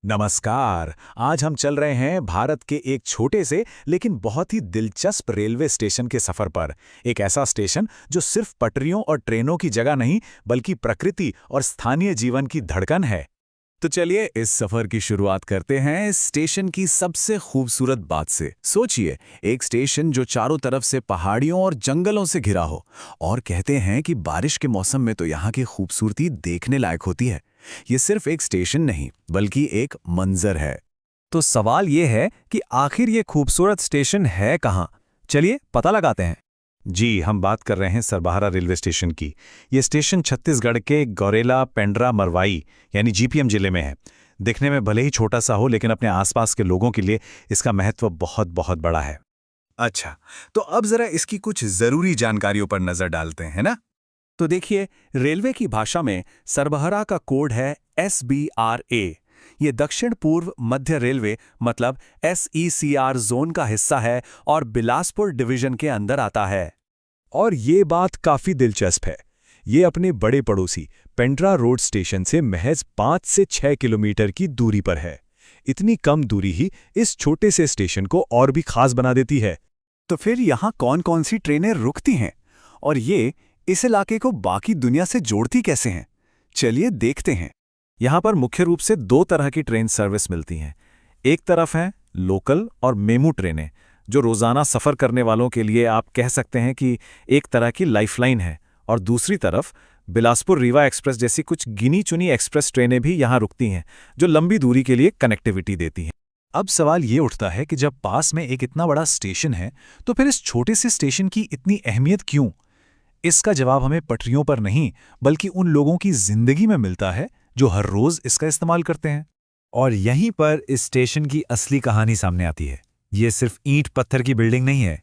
नमस्कार। आज हम चल रहे हैं भारत के एक छोटे से लेकिन बहुत ही दिलचस्प रेलवे स्टेशन के सफर पर। एक ऐसा स्टेशन जो सिर्फ पटरियों और ट्रेनों की जगह नहीं बल्कि प्रकृति और स्थानीय जीवन की धड़कन है। तो चलिए इस सफर की शुरुआत करते हैं इस स्टेशन की सबसे खूबसूरत बात से। सोचिए, एक स्टेशन जो चारों तरफ से पहाड़ियों और जंगलों से घिरा हो, और कहते हैं कि बारिश के मौसम में तो यहाँ की खूबसूरती देखने लायक होती है। ये सिर्फ एक स्टेशन नहीं बल्कि एक मंजर है। तो सवाल ये है कि आखिर ये खूबसूरत स्टेशन है कहाँ? चलिए पता लगाते हैं। जी, हम बात कर रहे हैं सरबहरा रेलवे स्टेशन की। ये स्टेशन छत्तीसगढ़ के गौरेला पेंड्रा मरवाई यानी जीपीएम जिले में है। दिखने में भले ही छोटा सा हो, लेकिन अपने आसपास के लोगों के लिए इसका महत्व बहुत बहुत बड़ा है। अच्छा, तो अब जरा इसकी कुछ जरूरी जानकारियों पर नजर डालते हैं ना। तो देखिए, रेलवे की भाषा में सरबहरा का कोड है SBRA। ये दक्षिण पूर्व मध्य रेलवे मतलब SECR जोन का हिस्सा है और बिलासपुर डिवीजन के अंदर आता है। और ये बात काफी दिलचस्प है। ये अपने बड़े पड़ोसी पेंड्रा रोड स्टेशन से महज 5 से 6 किलोमीटर की दूरी पर है। इतनी कम दूरी ही इस छोटे से स्टेशन को और भी खास बना देती है। तो फिर यहाँ कौन कौन सी ट्रेनें रुकती हैं और ये इस इलाके को बाकी दुनिया से जोड़ती कैसे हैं? चलिए देखते हैं। यहाँ पर मुख्य रूप से 2 तरह की ट्रेन सर्विस मिलती हैं। एक तरफ है लोकल और मेमू ट्रेनें, जो रोज़ाना सफ़र करने वालों के लिए आप कह सकते हैं कि एक तरह की लाइफलाइन है। और दूसरी तरफ बिलासपुर रीवा एक्सप्रेस जैसी कुछ गिनी चुनी एक्सप्रेस ट्रेनें भी यहाँ रुकती हैं, जो लंबी दूरी के लिए कनेक्टिविटी देती हैं। अब सवाल ये उठता है कि जब पास में एक इतना बड़ा स्टेशन है, तो फिर इस छोटे से स्टेशन की इतनी अहमियत क्यों? इसका जवाब हमें पटरियों पर नहीं बल्कि उन लोगों की जिंदगी में मिलता है जो हर रोज इसका इस्तेमाल करते हैं। और यहीं पर इस स्टेशन की असली कहानी सामने आती है। ये सिर्फ ईंट पत्थर की बिल्डिंग नहीं है।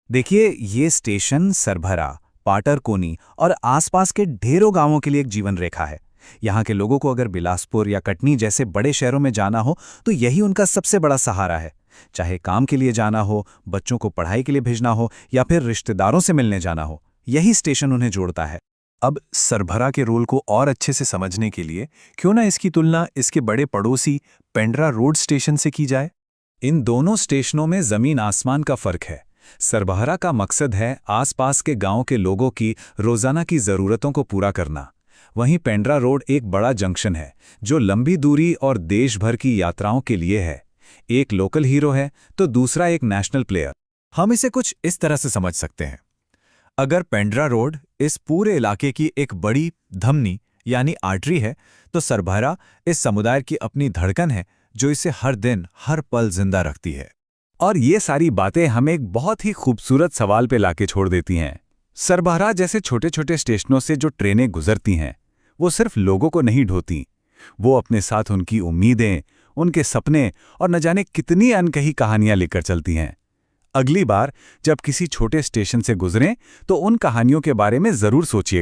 देखिए, ये स्टेशन सरभरा, पाटरकोनी और आसपास के ढेरों गांवों के लिए एक जीवन रेखा है। यहाँ के लोगों को अगर बिलासपुर या कटनी जैसे बड़े शहरों में जाना हो तो यही उनका सबसे बड़ा सहारा है। चाहे काम के लिए जाना हो, बच्चों को पढ़ाई के लिए भेजना हो या फिर रिश्तेदारों से मिलने जाना हो, यही स्टेशन उन्हें जोड़ता है। अब सरभरा के रोल को और अच्छे से समझने के लिए क्यों ना इसकी तुलना इसके बड़े पड़ोसी पेंड्रा रोड स्टेशन से की जाए। इन दोनों स्टेशनों में जमीन आसमान का फर्क है। सरबहरा का मकसद है आसपास के गांव के लोगों की रोजाना की जरूरतों को पूरा करना। वहीं पेंड्रा रोड एक बड़ा जंक्शन है जो लंबी दूरी और देश भर की यात्राओं के लिए है। एक लोकल हीरो है तो दूसरा एक नेशनल प्लेयर। हम इसे कुछ इस तरह से समझ सकते हैं। अगर पेंड्रा रोड इस पूरे इलाके की एक बड़ी धमनी यानी आर्टरी है, तो सरबहरा इस समुदाय की अपनी धड़कन है जो इसे हर दिन हर पल जिंदा रखती है। और ये सारी बातें हमें एक बहुत ही खूबसूरत सवाल पे लाके छोड़ देती हैं। सरबहरा जैसे छोटे छोटे स्टेशनों से जो ट्रेनें गुजरती हैं, वो सिर्फ लोगों को नहीं ढोती, वो अपने साथ उनकी उम्मीदें, उनके सपने और न जाने कितनी अनकही कहानियां लेकर चलती हैं। अगली बार जब किसी छोटे स्टेशन से गुजरें तो उन कहानियों के बारे में जरूर सोचिए।